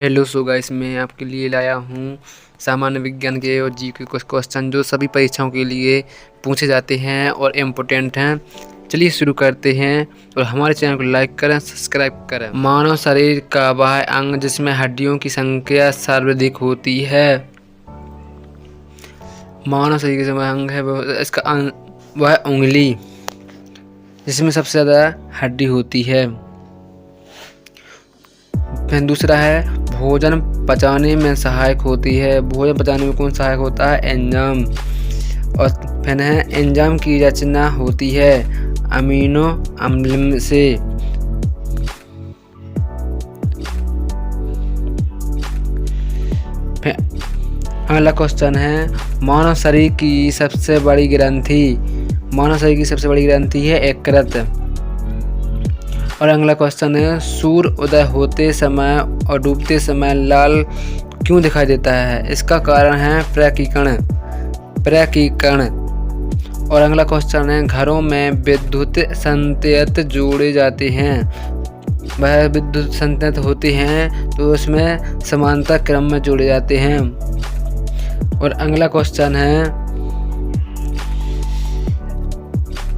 Hello so guys, मैं आपके लिए लाया हूँ सामान्य विज्ञान के और जी के कुछ क्वेश्चन जो सभी परीक्षाओं के लिए पूछे जाते हैं और इम्पोर्टेंट हैं। चलिए शुरू करते हैं और हमारे चैनल को लाइक करें, सब्सक्राइब करें। मानव शरीर का वह अंग जिसमें हड्डियों की संख्या सर्वाधिक होती है। मानव शरीर का वह अंग है वह उंगली, जिसमें सबसे ज़्यादा हड्डी होती है। फिर दूसरा है भोजन पचाने में सहायक होती है। भोजन पचाने में कौन सहायक होता है? एंजाइम। और फिर है एंजाइम की रचना होती है अमीनो अम्ल से। फिर अगला क्वेश्चन है मानव शरीर की सबसे बड़ी ग्रंथि। मानव शरीर की सबसे बड़ी ग्रंथि है यकृत। और अगला क्वेश्चन है सूर्य उदय होते समय और डूबते समय लाल क्यों दिखाई देता है? इसका कारण है प्रकीकरण। और अगला क्वेश्चन है घरों में विद्युत संकेत जोड़े जाते हैं। वह विद्युत संकेत होते हैं तो उसमें समांतर क्रम में जोड़े जाते हैं। और अगला क्वेश्चन है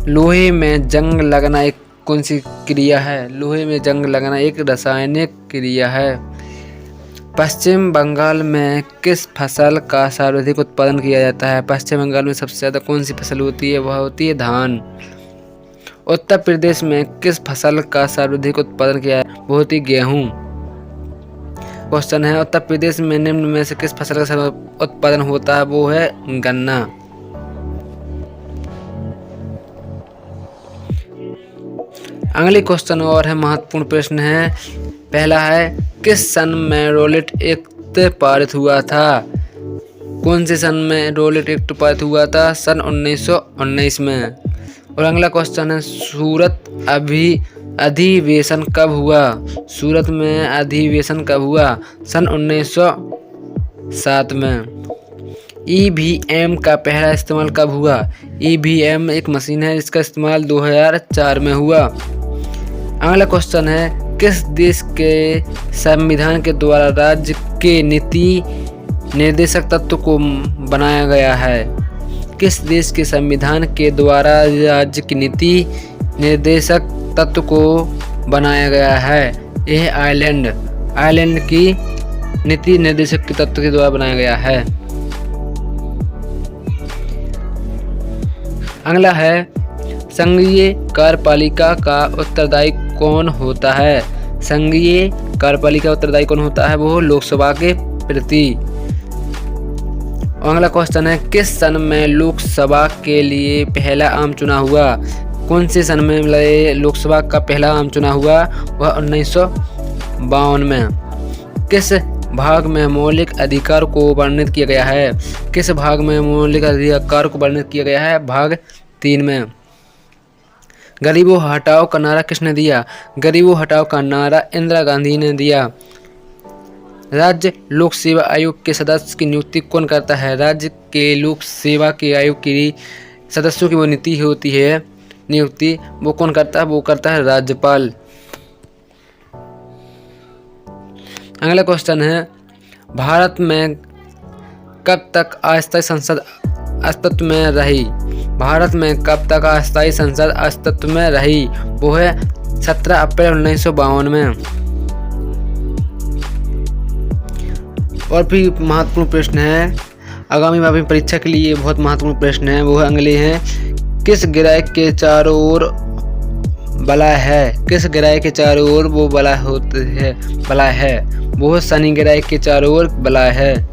लोहे में जंग लगना एक कौन सी क्रिया है? लोहे में जंग लगना एक रासायनिक क्रिया है। पश्चिम बंगाल में किस फसल का सर्वाधिक उत्पादन किया जाता है? पश्चिम बंगाल में सबसे ज़्यादा कौन सी फसल होती है? वह होती है धान। उत्तर प्रदेश में किस फसल का सर्वाधिक उत्पादन किया है? वो होती है गेहूँ। क्वेश्चन है उत्तर प्रदेश में निम्न में से किस फसल का सर्वाधिक उत्पादन होता है? वो है गन्ना। अगले क्वेश्चन और है महत्वपूर्ण प्रश्न है। पहला है किस सन में रोलेट एक्ट पारित हुआ था? कौन से सन में रोलेट एक्ट पारित हुआ था? सन 1919 में। और अगला क्वेश्चन है सूरत अधिवेशन कब हुआ? सूरत में अधिवेशन कब हुआ? सन 1907 में। EVM का पहला इस्तेमाल कब हुआ? EVM एक मशीन है जिसका इस्तेमाल 2004 में हुआ। अगला क्वेश्चन है किस देश के संविधान के द्वारा राज्य के नीति निर्देशक तत्व को बनाया गया है? किस देश के संविधान के द्वारा राज्य की नीति निर्देशक तत्व को बनाया गया है? यह आयरलैंड की नीति निर्देशक के तत्व के द्वारा बनाया गया है। अगला है संघीय कार्यपालिका का उत्तरदायी कौन होता है? संघीय कार्यपालिका उत्तरदायी कौन होता है? वो लोकसभा के प्रति। अगला क्वेश्चन है किस सन में लोकसभा के लिए पहला आम चुनाव हुआ? कौन से सन में लोकसभा का पहला आम चुनाव हुआ? वह 1952 में। किस भाग में मौलिक अधिकार को वर्णित किया गया है? किस भाग में मौलिक अधिकार को वर्णित किया गया है? भाग 3 में। गरीबों हटाओ का नारा किसने दिया? गरीबों हटाओ का नारा इंदिरा गांधी ने दिया। राज्य लोक सेवा आयोग के सदस्य की नियुक्ति कौन करता है? राज्य के लोक सेवा के आयोग की सदस्यों की वो नीति होती है नियुक्ति, वो कौन करता है? वो करता है राज्यपाल। अगला क्वेश्चन है भारत में कब तक अस्थायी संसद अस्तित्व में रही? भारत में कब तक अस्थायी संसद अस्तित्व में रही? वो है 17 अप्रैल 1952 में। और भी महत्वपूर्ण प्रश्न है आगामी माध्यमिक परीक्षा के लिए बहुत महत्वपूर्ण प्रश्न है। वो अगले हैं किस ग्रह के चारों ओर बलय है? किस ग्रह के चारों ओर वो बलय है? वो शनि ग्रह के चारों ओर बलय है।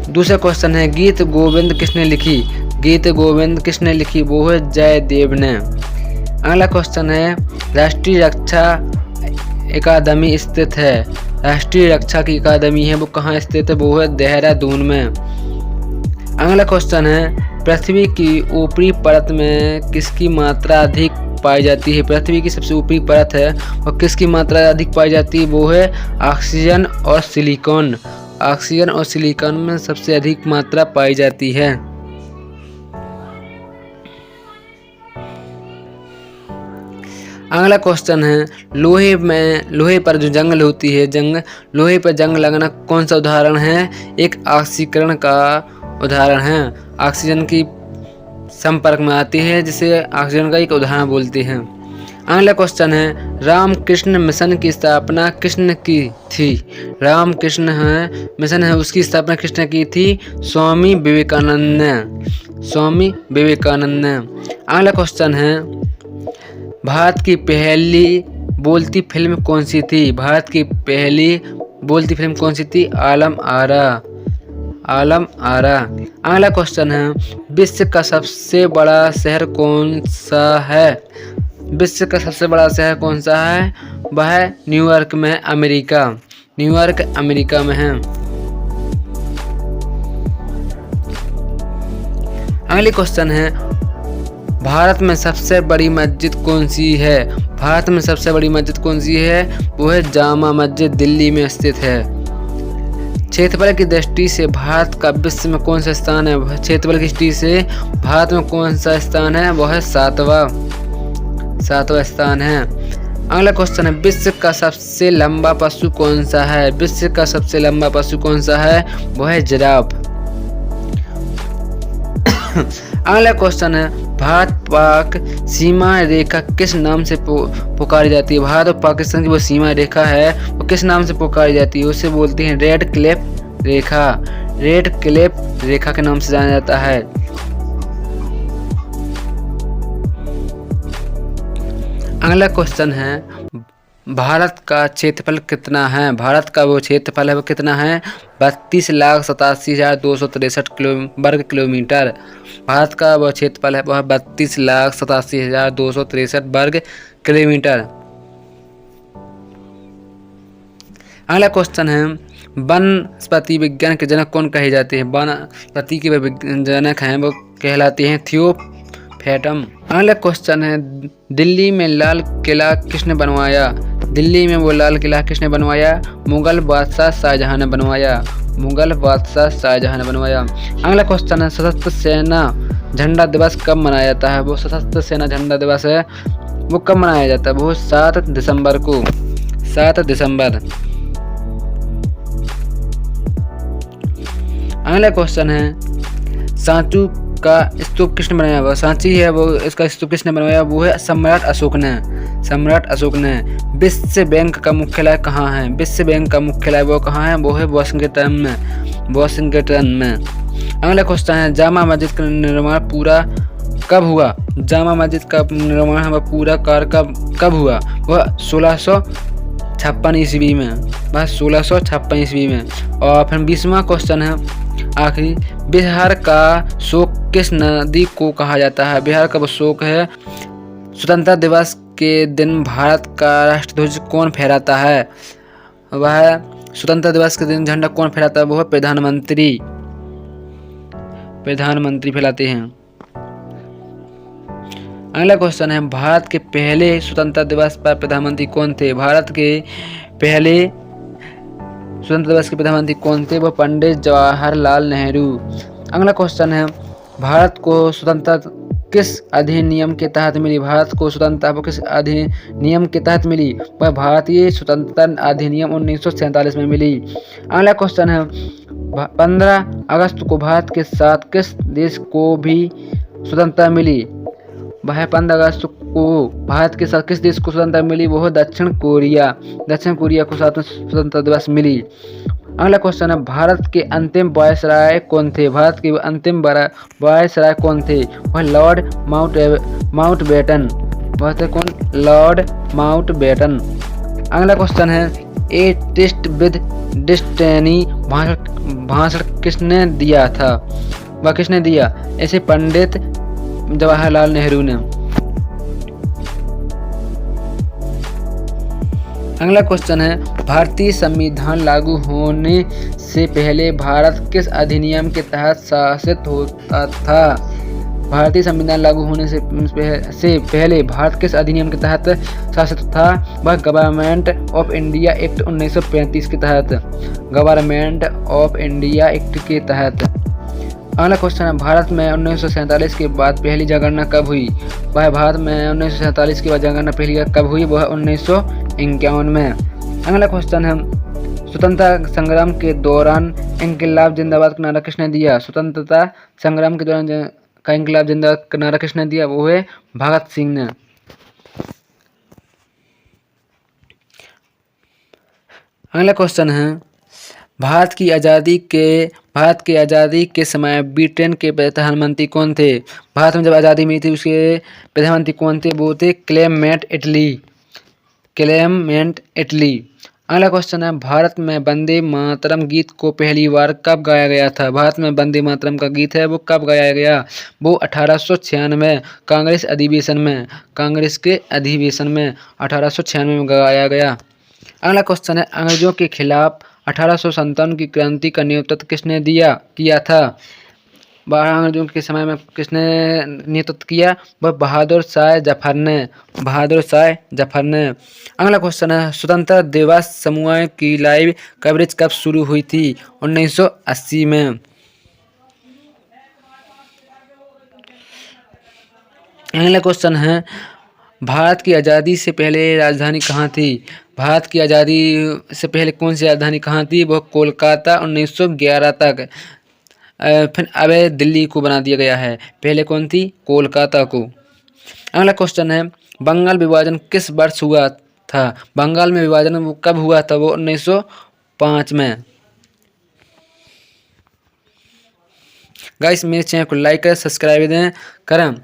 दूसरा क्वेश्चन है गीत गोविंद किसने लिखी? गीत गोविंद किसने लिखी? वो है जयदेव ने। अगला क्वेश्चन है राष्ट्रीय रक्षा अकादमी स्थित है? राष्ट्रीय रक्षा की अकादमी है वो कहाँ स्थित है? वो है देहरादून में। अगला क्वेश्चन है पृथ्वी की ऊपरी परत में किसकी मात्रा अधिक पाई जाती है? पृथ्वी की सबसे ऊपरी परत है और किसकी मात्रा अधिक पाई जाती है? वो है ऑक्सीजन और सिलिकॉन। ऑक्सीजन और सिलिकॉन में सबसे अधिक मात्रा पाई जाती है। अगला क्वेश्चन है लोहे पर जो जंग होती है, लोहे पर जंग लगना कौन सा उदाहरण है? एक ऑक्सीकरण का उदाहरण है। ऑक्सीजन की संपर्क में आती है जिसे ऑक्सीजन का एक उदाहरण बोलते हैं। अगला क्वेश्चन है रामकृष्ण मिशन की स्थापना किसने की थी? रामकृष्ण है मिशन है, उसकी स्थापना किसने की थी? स्वामी विवेकानंद ने। स्वामी विवेकानंद ने। अगला क्वेश्चन है भारत की पहली बोलती फिल्म कौन सी थी? भारत की पहली बोलती फिल्म कौन सी थी? आलम आरा। आलम आरा। अगला क्वेश्चन है विश्व का सबसे बड़ा शहर कौन सा है? विश्व का सबसे बड़ा शहर कौन सा है? वह न्यूयॉर्क में है, अमेरिका। न्यूयॉर्क अमेरिका में है। अगली क्वेश्चन है भारत में सबसे बड़ी मस्जिद कौन सी है? भारत में सबसे बड़ी मस्जिद कौन सी है? वो है जामा मस्जिद, दिल्ली में स्थित है। क्षेत्रफल की दृष्टि से भारत का विश्व में कौन सा स्थान है? क्षेत्रफल की दृष्टि से भारत में कौन सा स्थान है? वह है सातवां स्थान है। अगला क्वेश्चन है विश्व का सबसे लंबा पशु कौन सा है? विश्व का सबसे लंबा पशु कौन सा है? वह है जिराफ। अगला क्वेश्चन है भारत पाक सीमा रेखा किस नाम से पुकारी जाती है? भारत और पाकिस्तान की वो सीमा रेखा है वो किस नाम से पुकारी जाती है? उसे बोलते हैं रेड क्लिफ रेखा। रेड क्लिफ रेखा के नाम से जाना जाता है। अगला क्वेश्चन है भारत का क्षेत्रफल कितना है? भारत का वो क्षेत्रफल है वो कितना है? 32,87,263 वर्ग किलोमीटर। भारत का वो क्षेत्रफल है वह 32,87,263 वर्ग किलोमीटर। अगला क्वेश्चन है वनस्पति विज्ञान के जनक कौन कहे जाते हैं? वनस्पति के जनक हैं वो कहलाते हैं थियोफैटम। अगला क्वेश्चन है दिल्ली में लाल किला किसने बनवाया? दिल्ली में वो लाल किला किसने बनवाया? मुगल बादशाह शाहजहां ने बनवाया। मुगल बादशाह शाहजहां ने बनवाया। अगला क्वेश्चन है सशस्त्र सेना झंडा दिवस कब मनाया जाता है? वो सशस्त्र सेना झंडा दिवस है वो कब मनाया जाता है? वो 7 दिसंबर को। 7 दिसंबर। अगला क्वेश्चन है सांची का स्तूप किसने बनाया? वो सांची है वो इसका स्तूप किसने बनवाया? वो है सम्राट अशोक ने। सम्राट अशोक ने। विश्व बैंक का मुख्यालय कहाँ है? विश्व बैंक का मुख्यालय वो कहाँ है? वो है वॉशिंगटन में। वॉशिंगटन में। अगला क्वेश्चन है जामा मस्जिद का निर्माण पूरा कब हुआ? जामा मस्जिद का निर्माण पूरा कार्य कब हुआ? वह 1656 ईस्वी में। वह 1656 ईस्वी में। और फिर 20वां क्वेश्चन है आखिरी बिहार का शोक किस नदी को कहा जाता है? बिहार का वो शोक है स्वतंत्रता दिवस के दिन भारत का राष्ट्रध्वज कौन फहराता है? वह स्वतंत्रता दिवस के दिन झंडा कौन फहराता है? वो है प्रधानमंत्री फहराते हैं। अगला क्वेश्चन है भारत के पहले स्वतंत्रता दिवस पर प्रधानमंत्री कौन थे? भारत के पहले स्वतंत्रता दिवस के प्रधानमंत्री कौन थे? वो पंडित जवाहरलाल नेहरू। अगला क्वेश्चन है भारत को स्वतंत्रता किस अधिनियम के तहत मिली? भारत को स्वतंत्रता किस अधिनियम के तहत मिली? वह भारतीय स्वतंत्रता अधिनियम 1947 में मिली। अगला क्वेश्चन है 15 अगस्त को भारत के साथ किस देश को भी स्वतंत्रता मिली? वह 15 अगस्त को भारत के साथ किस देश को स्वतंत्रता मिली? वो है दक्षिण कोरिया। दक्षिण कोरिया को साथ में स्वतंत्रता दिवस मिली। अगला क्वेश्चन है भारत के अंतिम वायसराय कौन थे? भारत के अंतिम वायसराय कौन थे? वह लॉर्ड माउंटबेटन। वह थे कौन? Lord Mountbatten. अगला क्वेश्चन है ए टेस्ट विद डेस्टिनी भाषण किसने दिया था? वह किसने दिया? ऐसे पंडित जवाहरलाल नेहरू ने। अगला क्वेश्चन है भारतीय संविधान लागू होने से पहले भारत किस अधिनियम के तहत शासित होता था? भारतीय संविधान लागू होने से पहले भारत किस अधिनियम के तहत शासित था? वह गवर्नमेंट ऑफ इंडिया एक्ट 1935 के तहत। गवर्नमेंट ऑफ इंडिया एक्ट के तहत। अगला क्वेश्चन है, भारत में 1947 के बाद पहली जनगणना कब हुई? वह भारत में 1947 के बाद जनगणना पहली कब हुई? वह 1951 में। अगला क्वेश्चन है, स्वतंत्रता संग्राम के दौरान इंकलाब जिंदाबाद का नारा किसने दिया? स्वतंत्रता संग्राम के दौरान का इंकलाब जिंदाबाद का नारा किसने दिया? वो है भगत सिंह ने। अगला क्वेश्चन है, भारत की आज़ादी के समय ब्रिटेन के प्रधानमंत्री कौन थे? भारत में जब आज़ादी मिली थी उसके प्रधानमंत्री कौन थे? वो थे क्लेमेंट एटली। अगला क्वेश्चन है, भारत में वंदे मातरम गीत को पहली बार कब गाया गया था? भारत में वंदे मातरम का गीत है वो कब गाया गया? वो 1896 कांग्रेस के अधिवेशन में 1896 में गाया गया। अगला क्वेश्चन है, अंग्रेजों के खिलाफ 1857 की क्रांति का नेतृत्व किसने किया था? अंग्रेजों के समय में किसने नेतृत्व किया? वह बहादुर शाह जफर ने। अगला क्वेश्चन है, स्वतंत्रता दिवस समूह की लाइव कवरेज कब शुरू हुई थी? 1980 में। अगला क्वेश्चन है, भारत की आज़ादी से पहले राजधानी कहाँ थी? भारत की आज़ादी से पहले कौन सी राजधानी कहाँ थी? वह कोलकाता 1911 तक। फिर अब दिल्ली को बना दिया गया है। पहले कौन थी? कोलकाता को। अगला क्वेश्चन है, बंगाल विभाजन किस वर्ष हुआ था? बंगाल में विभाजन वो कब हुआ था? वो 1905 में। गाइस मेरे चैनल को लाइक करें, सब्सक्राइब करें।